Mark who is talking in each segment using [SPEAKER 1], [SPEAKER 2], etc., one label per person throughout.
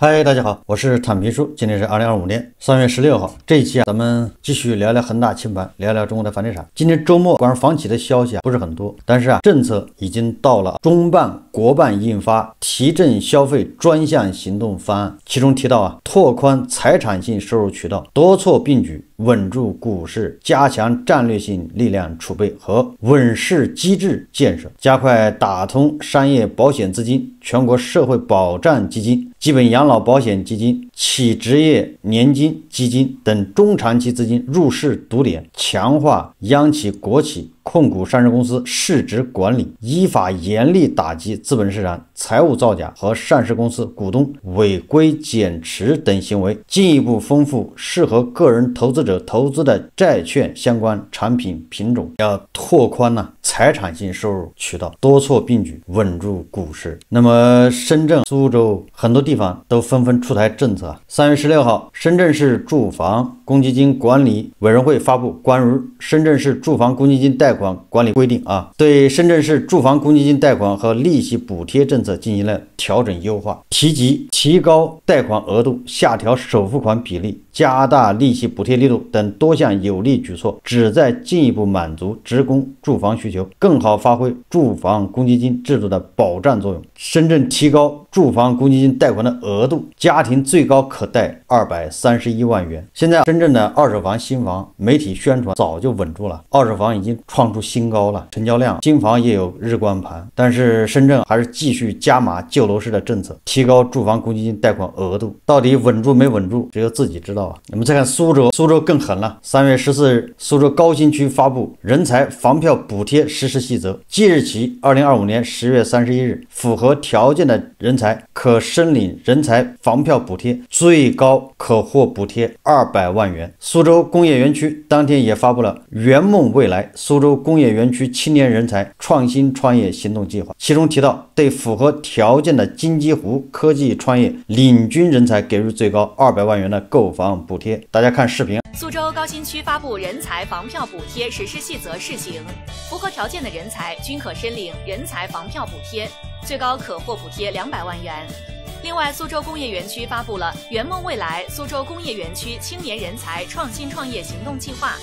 [SPEAKER 1] 嗨，大家好，我是坦平叔。今天是2025年3月16号，这一期咱们继续聊聊恒大清盘，聊聊中国的房地产。今天周末关于房企的消息不是很多，但是政策已经到了中办、国办印发提振消费专项行动方案，其中提到拓宽财产性收入渠道，多措并举，稳住股市，加强战略性力量储备和稳市机制建设，加快打通商业保险资金、全国社会保障基金、基本养老保险基金、企职业年金基金等中长期资金入市堵点，强化央企、国企、控股上市公司市值管理，依法严厉打击资本市场财务造假和上市公司股东违规减持等行为，进一步丰富适合个人投资者投资的债券相关产品品种，要拓宽财产性收入渠道，多措并举，稳住股市。那么深圳、苏州很多地方都纷纷出台政策。3月16号，深圳市住房公积金管理委员会发布关于深圳市住房公积金贷款管理规定对深圳市住房公积金贷款和利息补贴政策进行了调整优化，提及提高贷款额度、下调首付款比例、加大利息补贴力度等多项有力举措，旨在进一步满足职工住房需求，更好发挥住房公积金制度的保障作用。深圳提高住房公积金贷款的额度，家庭最高可贷231万元。现在深圳的二手房、新房媒体宣传早就稳住了，二手房已经创出新高了，成交量，新房也有日光盘。但是深圳还是继续加码旧楼市的政策，提高住房公积金贷款额度，到底稳住没稳住，只有自己知道我们再看苏州更狠了。3月14日，苏州高新区发布人才房票补贴实施细则，即日起2025年10月31日，符合条件的人才可申领人才房票补贴，最高可获补贴200万元。苏州工业园区当天也发布了圆梦未来苏州工业园区青年人才创新创业行动计划，其中提到对符合条件的金鸡湖科技创业领军人才给予最高200万元的购房补贴。大家看视频。
[SPEAKER 2] 苏州高新区发布人才房票补贴实施细则试行，符合条件的人才均可申领人才房票补贴，最高可获补贴200万元。另外，苏州工业园区发布了圆梦未来苏州工业园区青年人才创新创业行动计划，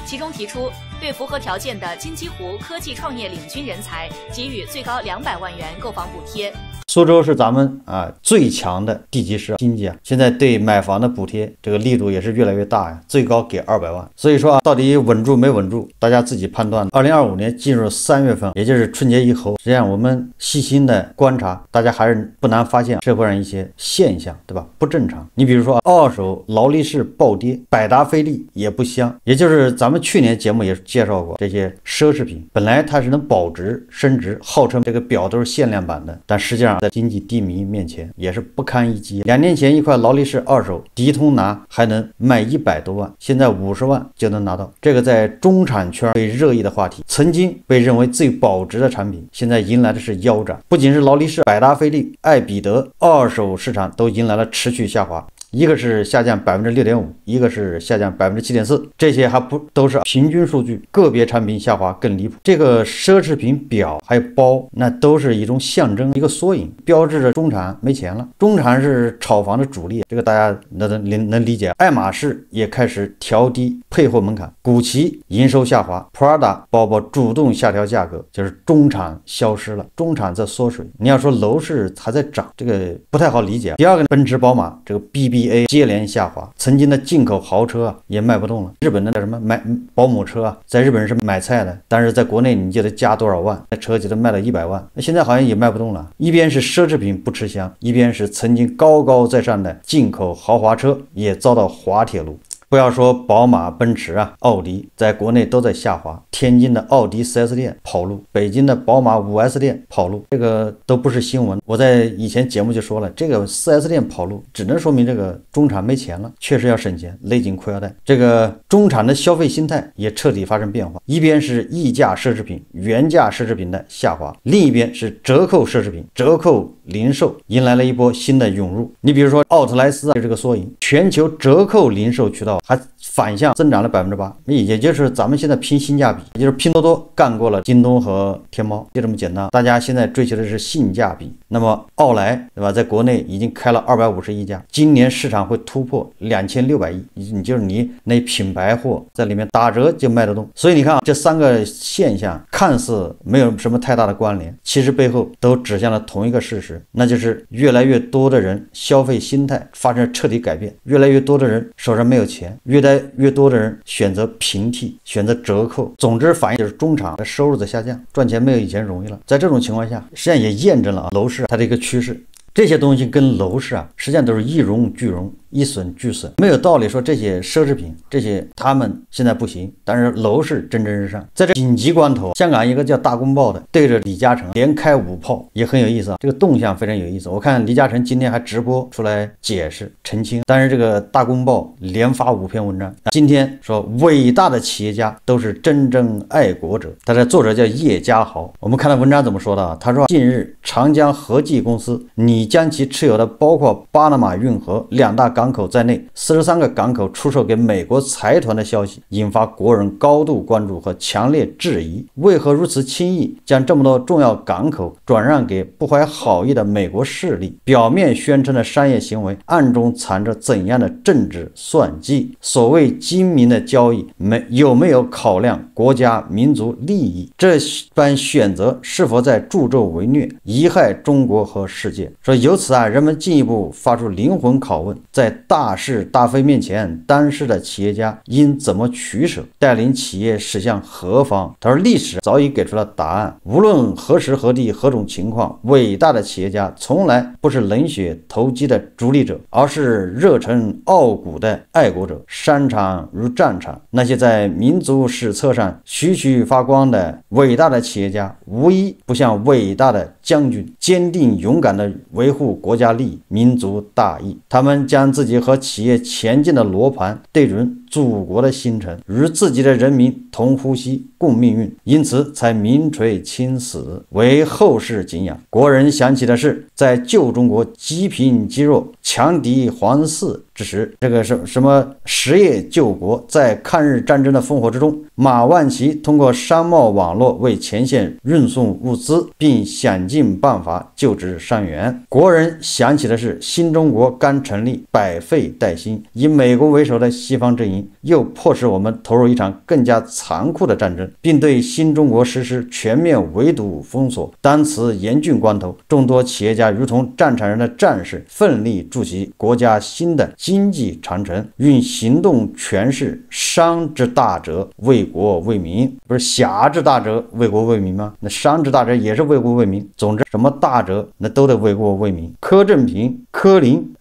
[SPEAKER 2] 其中提出对符合条件的金鸡湖科技创业领军人才给予最高200万元购房补贴。
[SPEAKER 1] 苏州是咱们最强的地级市经济现在对买房的补贴这个力度也是越来越大最高给200万。所以说到底稳住没稳住，大家自己判断。2025年进入3月份，也就是春节以后，实际上我们细心的观察，大家还是不难发现社会上一些现象，对吧？不正常。你比如说二手劳力士暴跌，百达翡丽也不香，也就是咱们去年节目也介绍过，这些奢侈品本来它是能保值升值，号称这个表都是限量版的，但实际上在经济低迷面前也是不堪一击。2年前一块劳力士二手迪通拿还能卖100多万，现在50万就能拿到。这个在中产圈被热议的话题，曾经被认为最保值的产品，现在迎来的是腰斩。不仅是劳力士、百达翡丽、爱彼得，二手市场都迎来了持续下滑。一个是下降 6.5%， 一个是下降 7.4%， 这些还不都是平均数据，个别产品下滑更离谱。这个奢侈品表还有包，那都是一种象征，一个缩影，标志着中产没钱了。中产是炒房的主力，这个大家能理解。爱马仕也开始调低配货门槛，古奇营收下滑， Prada 包包主动下调价格，就是中产消失了，中产在缩水。你要说楼市还在涨，这个不太好理解。第二个，奔驰、宝马这个 BBA 接连下滑，曾经的进口豪车也卖不动了。日本的叫什么买保姆车在日本是买菜的，但是在国内你就得加多少万，那车就得卖了100万，那现在好像也卖不动了。一边是奢侈品不吃香，一边是曾经高高在上的进口豪华车也遭到滑铁卢。不要说宝马、奔驰奥迪在国内都在下滑，天津的奥迪 4S 店跑路，北京的宝马 5S 店跑路，这个都不是新闻。我在以前节目就说了，这个 4S 店跑路只能说明这个中产没钱了，确实要省钱，勒紧裤腰带。这个中产的消费心态也彻底发生变化，一边是溢价奢侈品、原价奢侈品的下滑，另一边是折扣奢侈品、折扣零售迎来了一波新的涌入。你比如说奥特莱斯这个缩影，全球折扣零售渠道还反向增长了8%，也就是咱们现在拼性价比，也就是拼多多干过了京东和天猫，就这么简单。大家现在追求的是性价比。那么奥莱，对吧，在国内已经开了251家，今年市场会突破2600亿，你那品牌货在里面打折就卖得动。所以你看这3个现象看似没有什么太大的关联，其实背后都指向了同一个事实，那就是越来越多的人消费心态发生彻底改变，越来越多的人手上没有钱，越来越多的人选择平替，选择折扣，总之反映就是中产的收入在下降，赚钱没有以前容易了。在这种情况下，实际上也验证了楼市它的一个趋势。这些东西跟楼市实际上都是一荣俱荣，一损俱损，没有道理说这些奢侈品这些他们现在不行，但是楼市蒸蒸日上。在这紧急关头，香港一个叫大公报的对着李嘉诚连开5炮，也很有意思这个动向非常有意思。我看李嘉诚今天还直播出来解释澄清，但是这个大公报连发5篇文章，今天说伟大的企业家都是真正爱国者，他的作者叫叶家豪。我们看到文章怎么说的他说近日长江和记公司拟将其持有的包括巴拿马运河2大港口在内43个港口出售给美国财团的消息，引发国人高度关注和强烈质疑。为何如此轻易将这么多重要港口转让给不怀好意的美国势力？表面宣称的商业行为，暗中藏着怎样的政治算计？所谓精明的交易，有没有考量国家民族利益？这般选择是否在助纣为虐，贻害中国和世界？说由此人们进一步发出灵魂拷问，在大是大非面前，当时的企业家应怎么取舍，带领企业驶向何方？他说历史早已给出了答案，无论何时何地何种情况，伟大的企业家从来不是冷血投机的逐利者，而是热忱傲骨的爱国者。商场如战场，那些在民族史册上徐徐发光的伟大的企业家，无一不像伟大的将军，坚定勇敢地维护国家利益、民族大义。他们将自己和企业前进的罗盘对准祖国的星辰，与自己的人民同呼吸共命运，因此才名垂青史，为后世敬仰。国人想起的是在旧中国积贫积弱、强敌环伺之时，这个什么实业救国，在抗日战争的烽火之中，马万祺通过商贸网络为前线运送物资，并想尽办法救治伤员。国人想起的是新中国刚成立，百废待兴，以美国为首的西方阵营又迫使我们投入一场更加残酷的战争，并对新中国实施全面围堵封锁。当此严峻关头，众多企业家如同战场上的战士，奋力筑起国家新的经济长城，用行动诠释商之大者，为国为民。不是侠之大者，为国为民吗？那商之大者也是为国为民。总之什么大者那都得为国为民。柯震平、柯林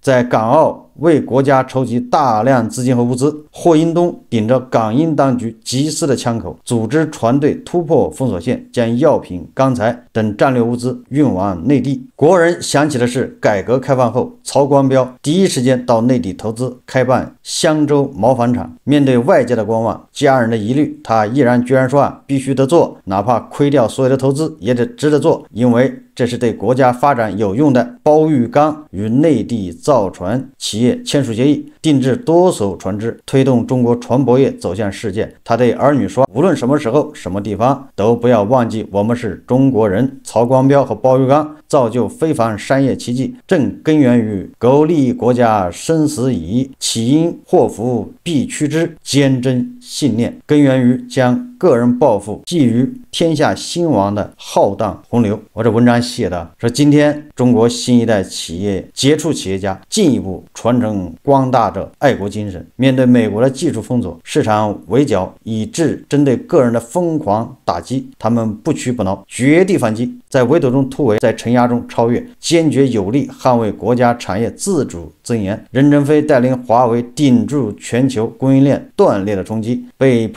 [SPEAKER 1] 在港澳为国家筹集大量资金和物资。霍英东顶着港英当局急撕的枪口，组织船队突破封锁线，将药品、钢材等战略物资运往内地。国人想起的是改革开放后，曹光标第一时间到内地投资开办香洲毛纺厂。面对外界的观望、家人的疑虑，他毅然决然说必须得做，哪怕亏掉所有的投资也得值得做，因为这是对国家发展有用的。包玉刚与内地造船企业签署协议，定制多艘船只，推动中国船舶业走向世界。他对儿女说，无论什么时候什么地方，都不要忘记我们是中国人。曹光标和包玉刚造就非凡商业奇迹，正根源于苟利国家生死以，起因祸福必趋之坚贞信念，根源于将个人抱负寄于天下兴亡的浩荡洪流。我这文章写的说，今天中国新一代企业杰出企业家进一步传承光大的爱国精神，面对美国的技术封锁、市场围剿以致针对个人的疯狂打击，他们不屈不挠，绝地反击，在围堵中突围，在承压中超越，坚决有力捍卫国家产业自主尊严。任正非带领华为顶住全球供应链断裂的冲击，被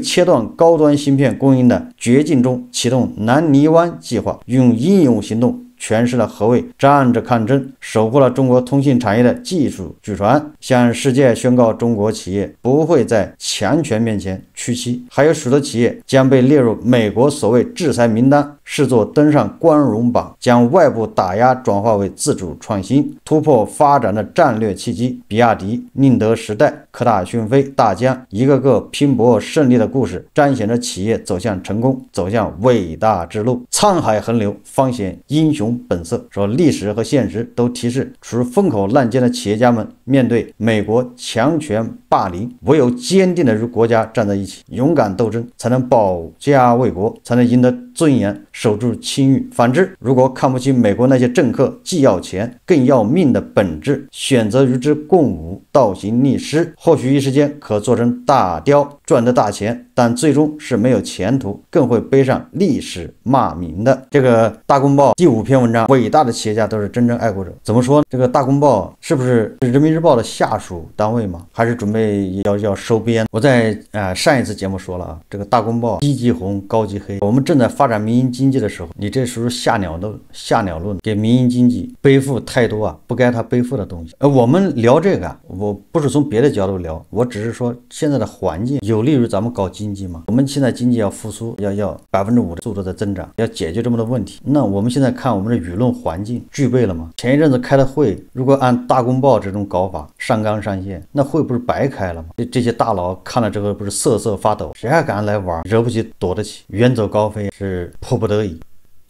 [SPEAKER 1] 切断高端芯片供应的绝境中，启动南泥湾计划，用英勇行动诠释了何谓站着看真，守护了中国通信产业的技术据传，向世界宣告中国企业不会在强权面前屈膝。还有许多企业将被列入美国所谓制裁名单，视作登上光荣榜，将外部打压转化为自主创新、突破发展的战略契机。比亚迪、宁德时代、科大讯飞、大疆一个个拼搏胜利的故事，彰显着企业走向成功、走向伟大之路。沧海横流，方显英雄本色。说历史和现实都提示，处于风口浪尖的企业家们，面对美国强权霸凌，唯有坚定地与国家站在一起，勇敢斗争，才能保家卫国，才能赢得尊严，守住清誉。反之，如果看不起美国那些政客既要钱更要命的本质，选择与之共舞，倒行逆施，或许一时间可做成大雕，赚得大钱，但最终是没有前途，更会背上历史骂名的。这个大公报第5篇文章，伟大的企业家都是真正爱国者。怎么说？这个大公报是不是人民日报的下属单位吗？还是准备要收编？我在上一次节目说了啊，这个大公报低级红高级黑，我们正在发展民营经济的时候，你这属于下鸟论，给民营经济背负太多不该他背负的东西。我们聊这个我不是从别的角度聊，我只是说现在的环境有利于咱们搞经济吗？我们现在经济要复苏，要5%的速度的增长，要解决这么多问题。那我们现在看我们的舆论环境具备了吗？前一阵子开的会，如果按大公报这种搞法上纲上线，那会不是白开了吗？这些大佬看了之后不是瑟瑟发抖，谁还敢来玩？惹不起躲得起，远走高飞是迫不得已。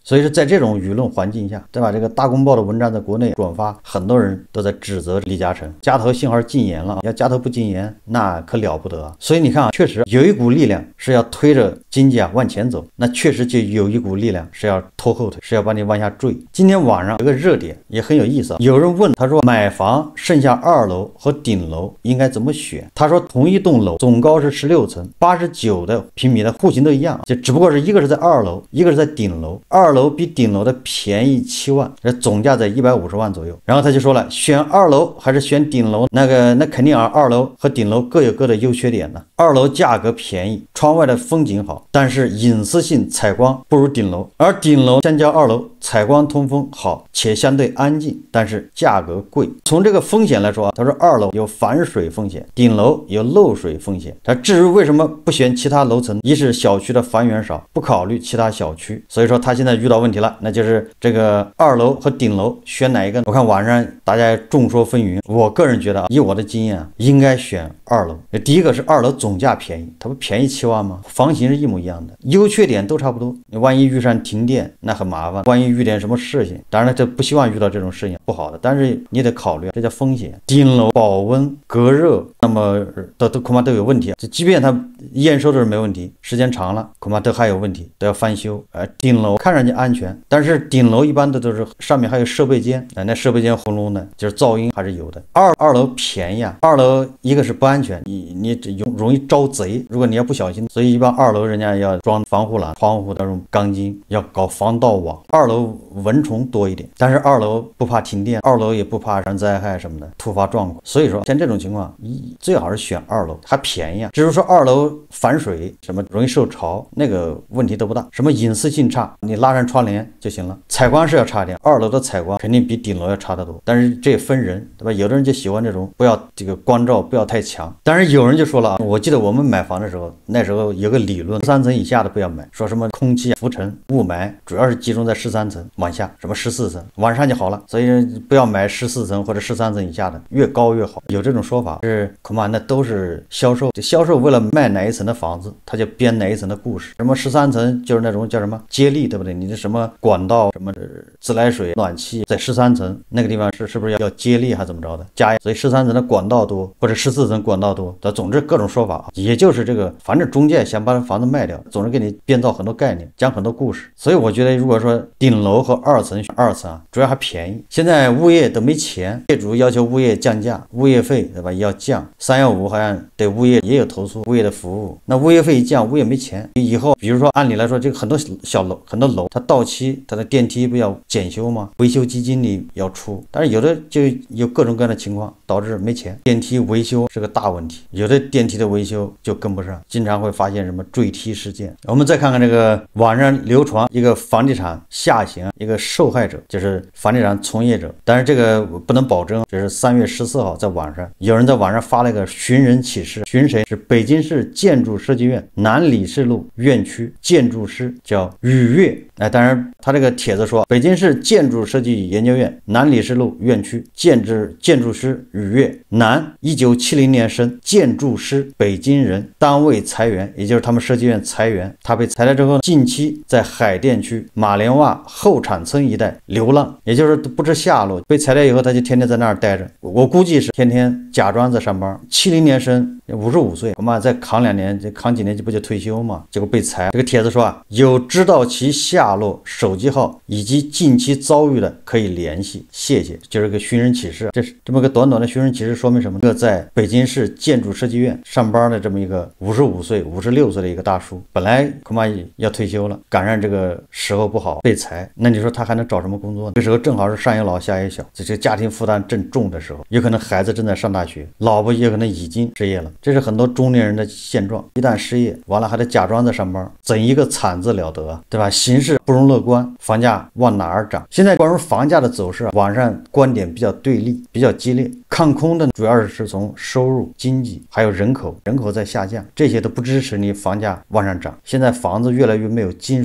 [SPEAKER 1] 所以说在这种舆论环境下，对吧？这个大公报的文章在国内转发，很多人都在指责李嘉诚家头幸好禁言了，要家头不禁言那可了不得啊。所以你看确实有一股力量是要推着经济往前走，那确实就有一股力量是要拖后腿，是要把你往下坠。今天晚上有个热点也很有意思有人问他说，买房剩下2楼和顶楼应该怎么选？他说同一栋楼总高是16层，89的平米的户型都一样，就只不过是一个是在2楼，一个是在顶楼，2楼比顶楼的便宜7万，这总价在150万左右。然后他就说了，选2楼还是选顶楼？那肯定2楼和顶楼各有各的优缺点呢。2楼价格便宜，窗外的风景好，但是隐私性采光不如顶楼，而顶楼相较2楼采光通风好且相对安静，但是价格贵。从这个风险来说他说2楼有反水风险，顶楼有漏水风险。他至于为什么不选其他楼层，一是小区的房源少，不考虑其他小区，所以说他现在遇到问题了，那就是这个2楼和顶楼选哪一个？我看网上大家众说纷纭，我个人觉得以我的经验应该选2楼。第一个是2楼总价便宜，它不便宜7万吗？房型是一模一样的，优缺点都差不多。你万一遇上停电那很麻烦，万一遇点什么事情，当然这不希望遇到这种事情，不好的，但是你得考虑，这叫风险。顶楼保温隔热，那么都恐怕都有问题，就即便它验收的是没问题，时间长了恐怕都还有问题，都要翻修。顶楼看上去安全，但是顶楼一般的都是上面还有设备间，那设备间轰隆的，就是噪音还是有的。二楼便宜2楼一个是不安全，你容易招贼，如果你要不小心，所以一般2楼人家要装防护栏，窗户的那种钢筋，要搞防盗网。2楼蚊虫多一点，但是2楼不怕停电，2楼也不怕灾害什么的突发状况。所以说像这种情况最好是选2楼，还便宜只是说2楼反水什么容易受潮，那个问题都不大，什么隐私性差，你拉上窗帘就行了。采光是要差点，2楼的采光肯定比顶楼要差得多，但是这也分人，对吧？有的人就喜欢这种不要这个光照不要太强，但是有人就说了我记得我们买房的时候，那时候有个理论，13层以下的不要买，说什么空气浮尘雾霾主要是集中在13层往下，什么14层往上就好了，所以不要买14层或者13层以下的，越高越好。有这种说法，是恐怕那都是销售为了卖哪一层的房子，他就编哪一层的故事。什么13层就是那种叫什么接力，对不对？你的什么管道什么自来水暖气在13层那个地方是不是要接力还怎么着的加，所以13层的管道多或者14层管道多，总之各种说法，也就是这个反正中介想把房子卖掉，总是给你编造很多概念，讲很多故事。所以我觉得如果说顶楼和2层选2层主要还便宜。现在物业都没钱，业主要求物业降价，物业费对吧要降，315好像对物业也有投诉物业的服务，那物业费一降，物业没钱，以后比如说按理来说这个很多楼它到期，它的电梯不要检修吗？维修基金里要出，但是有的就有各种各样的情况，导致没钱。电梯维修是个大问题，有的电梯的维修就跟不上，经常会发现什么坠梯事件。我们再看看这个网上流传一个房地产下行一个受害者，就是房地产从业者，但是这个不能保证。这是3月14号在网上，有人在网上发了一个寻人启事，寻谁是北京市建筑设计院南礼士路院区建筑师叫雨月。当然他这个帖子说，北京市建筑设计研究院南礼士路院区建筑师雨月，男，1970年生，建筑师，北京人，单位裁员，也就是他们设计院裁员，他被裁了之后，近期在海淀区马连洼后厂村一带流浪，也就是不知下落。被裁了以后，他就天天在那儿待着，我估计是天天假装在上班。70年生，55岁，恐怕再扛2年，这扛几年就不就退休嘛？结果被裁。这个帖子说啊，有知道其下落、手机号以及近期遭遇的可以联系，谢谢。就是个寻人启事，这是这么个短短的寻人启事，说明什么？这个在北京市建筑设计院上班的这么一个55岁、56岁的一个大叔，本来恐怕要退休了，赶上这个时候不好被裁，那你说他还能找什么工作呢？这时候正好是上有老下有小，这家庭负担正重的时候，有可能孩子正在上大学，老婆也可能已经失业了，这是很多中年人的现状。一旦失业完了，还得假装在上班，怎一个惨字了得啊，对吧？形势不容乐观，房价往哪儿涨？现在关于房价的走势，网上观点比较对立，比较激烈。看空的主要是从收入、经济还有人口在下降，这些都不支持你房价往上涨。现在房子越来越没有金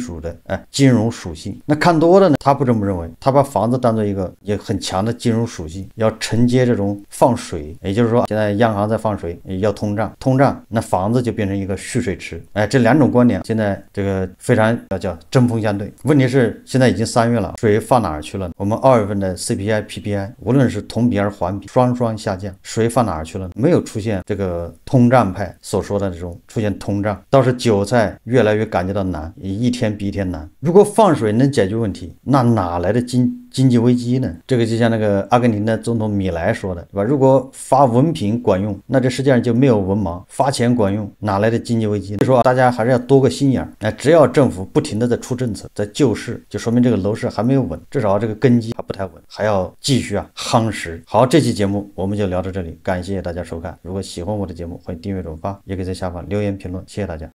[SPEAKER 1] 融属性。那看多的呢，他不这么认为，他把房子当做一个也很强的金融属性，要承接这种放水，也就是说现在央行在放水，要通胀，那房子就变成一个蓄水池。这两种观点现在这个非常叫针锋相对。问题是现在已经3月了，水放哪儿去了？我们2月份的 CPI、PPI 无论是同比还是环比双下降，水放哪儿去了？没有出现这个通胀派所说的这种出现通胀，倒是韭菜越来越感觉到难，一天比一天难。如果放水能解决问题，那哪来的经济危机呢？这个就像那个阿根廷的总统米莱说的，对吧？如果发文凭管用，那这世界上就没有文盲；发钱管用，哪来的经济危机呢？所以说大家还是要多个心眼儿。只要政府不停的在出政策，在救市，就说明这个楼市还没有稳，至少这个根基还不太稳，还要继续夯实。好，这期节目我们就聊到这里，感谢大家收看。如果喜欢我的节目，欢迎订阅转发，也可以在下方留言评论，谢谢大家。